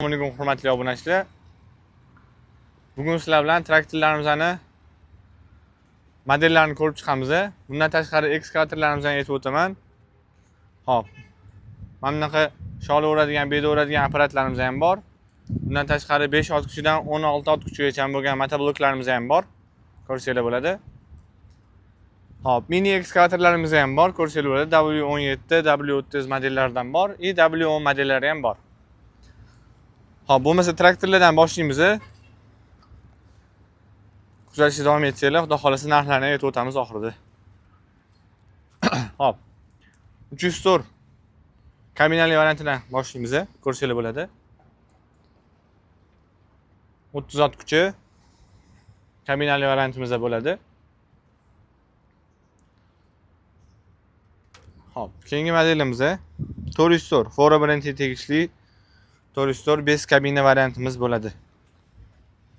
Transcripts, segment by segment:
Assalomu alaykum hurmatli obunachilar. Bugun sizlar bilan traktorlarimizning modellarini ko'rib chiqamiz. Bundan tashqari ekskavatorlarimizni aytib o'taman. Xo'p. Mana bunaqa shola o'radigan, beda o'radigan apparatlarimiz ham bor. Bundan tashqari 5 otquchidan 16 otquchigacha bo'lgan motobloklarimiz ham bor. Ko'rsanglar bo'ladi. Xo'p, mini ekskavatorlarimiz ham bor. Ko'rsanglar bo'ladi. W17, W30 modellaridan bor, W10 modellari ham bor. Xo'p, bo'lmasa traktorlardan boshlaymiz. Kuzatishda davom etsanglar, xudo xolasa narxlarni aytib o'tamiz oxirida. Xo'p. 304 kabinali variantidan boshlaymiz. Ko'rsanglar bo'ladi. 30 otquchi kabinali variantimizda bo'ladi. Xo'p, keyingi modelimiz 404 Fora brendiga tegishli 404 5 kabina variantimiz bo'ladi.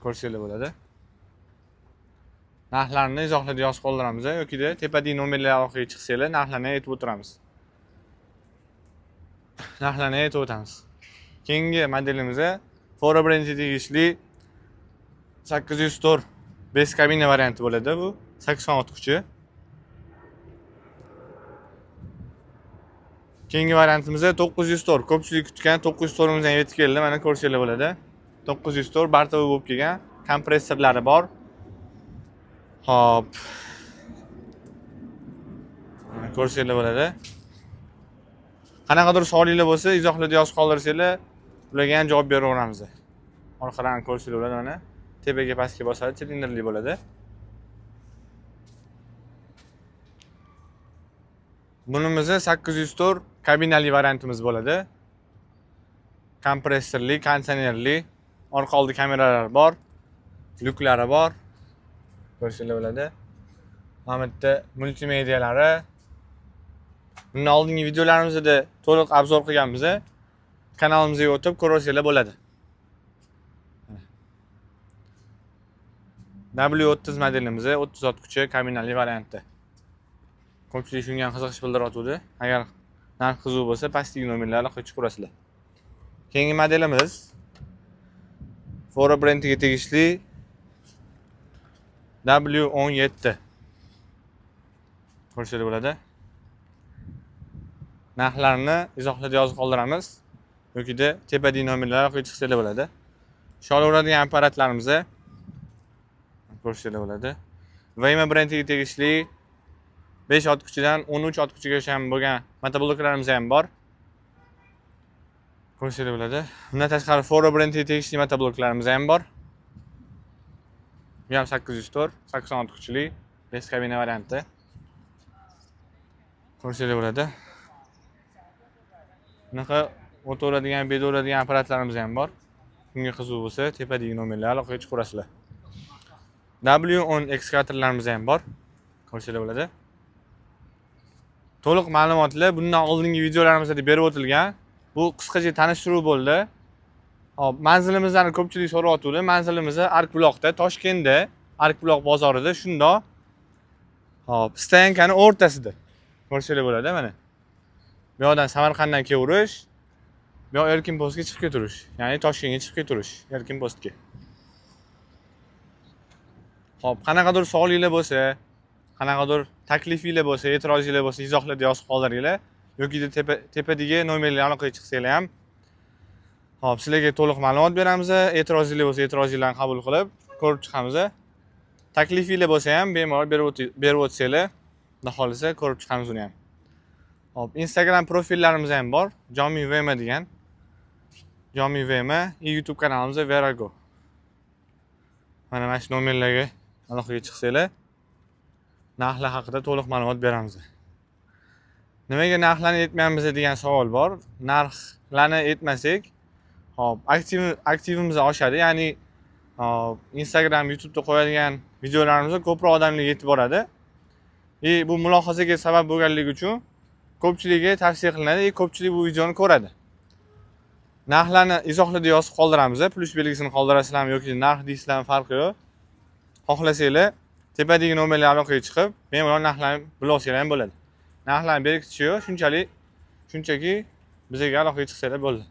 Ko'rsanglar bo'ladi. Narxlarni izohlarda yozib qoldiramiz yoki-da tepadagi nomerlar orqali chiqsanglar narxlarni aytib o'tiramiz. Narxlarni aytib o'tamiz. Keyingi modelimiz Fora brendiga tegishli 804 5 kabina varianti bo'ladi. Bu 80 otquchi. Keyingi variantimiz 904. Ko'pchilik kutgan 904 imizdan yetib keldi. Mana ko'rsanglar bo'ladi. 904 bartova bo'lib kelgan, kompressorlari bor. Hop. Ko'rsanglar bo'ladi. Qanaqadir savolinglar bo'lsa, izohlarda yozib qoldirsanglar, ularga ham javob beraveramiz. Orqadan ko'rsanglar bo'ladi mana. Tepaga pastga bosadi, silindrli bo'ladi. Bunimiz 804 kabinali variantimiz bo'ladi. Kompressorli, konditsionerli, orqa oldi kameralar bor, lyuklari bor. Ko'rsanglar bo'ladi. Mana bu yerda multimedialari. Bundan oldingi videolarimizda to'liq obzor qilganmiz. Kanalimizga o'tib ko'rsanglar bo'ladi. W30 modelimiz 30 otquchi kabinali varianti. Ko'pchilik shunga qiziqish bildiryapti. Agar narx qiziq bo'lsa, pastdagi nomerlarni qo'yib ko'rasizlar. Keyingi modelimiz Fora brendiga tegishli W17. Ko'rsanglar bo'ladi. Narxlarni izohlarda yozib qoldiramiz yoki-da tepadagi nomerlarga qo'yib chiqsanglar bo'ladi. Shola uradigan apparatlarimiz ko'rsanglar bo'ladi. Vayma brendiga tegishli 5 otquchidan 13 otquchigacha bo'lgan motobloklarimiz ham bor. Ko'rsanglar bo'ladi. Bundan tashqari Fora brendiga tegishli motobloklarimiz ham bor. Bu ham 804, 80 otquchili 5 kabina varianti. Ko'rsanglar bo'ladi. Bunaqa o't o'radigan, beda o'radigan apparatlarimiz ham bor. Bunga qiziq bo'lsa, tepadagi nomerlarni qo'yib ko'rasizlar. W10 ekskavatorlarimiz ham bor. Ko'rsanglar bo'ladi. To'liq ma'lumotlar bundan oldingi videolarimizda berib o'tilgan. Bu qisqacha tanishtiruv bo'ldi. Hop, manzilimizdan ko'pchilik so'rayotdi. Manzilimiz Arkbuloqda, Toshkentda, Arkbuloq bozorida shundoq. Hop, Stoyankani o'rtasida. Ko'rsanglar bo'ladi mana. Bu yoqdan Samarqanddan kelaverish, bu yoq Erkin postga chiqib ketirish, ya'ni Toshkentga chiqib ketirish, Erkin postga. Hop, qanaqadir savolinglar bo'lsa, qanaqadir taklifinglar bo'lsa, e'tirozinglar bo'lsa, izohlarda yozib qoldiringlar yoki-da tepadagi nomerlarni qo'yib chiqsanglar ham hop, sizlarga to'liq ma'lumot beramiz. E'tirozinglar bo'lsa, e'tirozinglarni qabul qilib ko'rib chiqamiz. Taklifinglar bo'lsa ham bemalol berib o'tsanglar, xudo xolasa ko'rib chiqamiz uni ham. Hop, Instagram profillarimiz ham bor. Jomi Vema degan. Jomi Vema, YouTube kanalimiz Verago. Mana mana shu nomerlarga aloqaga chiqsanglar, narxlar haqida to'liq ma'lumot beramiz. Nimaga narxlarni aytmaymiz degan savol bor. Narxlarni aytmasak, hop, aktivimiz oshadi, ya'ni Instagram, YouTube'da qo'yadigan videolarimizga ko'proq odamlar yetib boradi. Bu mulohazaga sabab bo'lganligi uchun ko'pchilikga tavsiya qilinadi, ko'pchilik bu videoni ko'radi. Narxlarni izohlarda yozib qoldiramiz. Plus belgisini qoldirasizlarmi yoki narx deysizlarmi farqi yo'q. Xohlasanglar tepadagi nomerlarni qo'yib chiqib, bemalol narxlarni bilib olsanglar ham bo'ladi. Narxlarni berkitish yo'q, shunchaki bizga aloqaga chiqsanglar bo'ldi.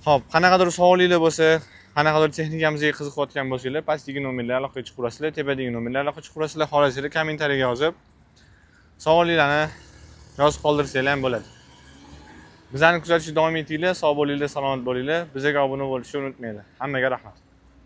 Xo'p, qanaqadir savolinglar bo'lsa, qanaqadir texnikamizga qiziqayotgan bo'lsanglar, pastdagi nomerlarga aloqaga chiqaverasizlar, tepadagi nomerlarga aloqaga chiqaverasizlar, xohlasanglar kommentariyaga yozib, savolinglarni yozib qoldirsanglar ham bo'ladi. Bizlarni kuzatishda davom etinglar, sog' bo'linglar, salomat bo'linglar. Bizga obuna bo'lishni unutmanglar. Hammaga rahmat.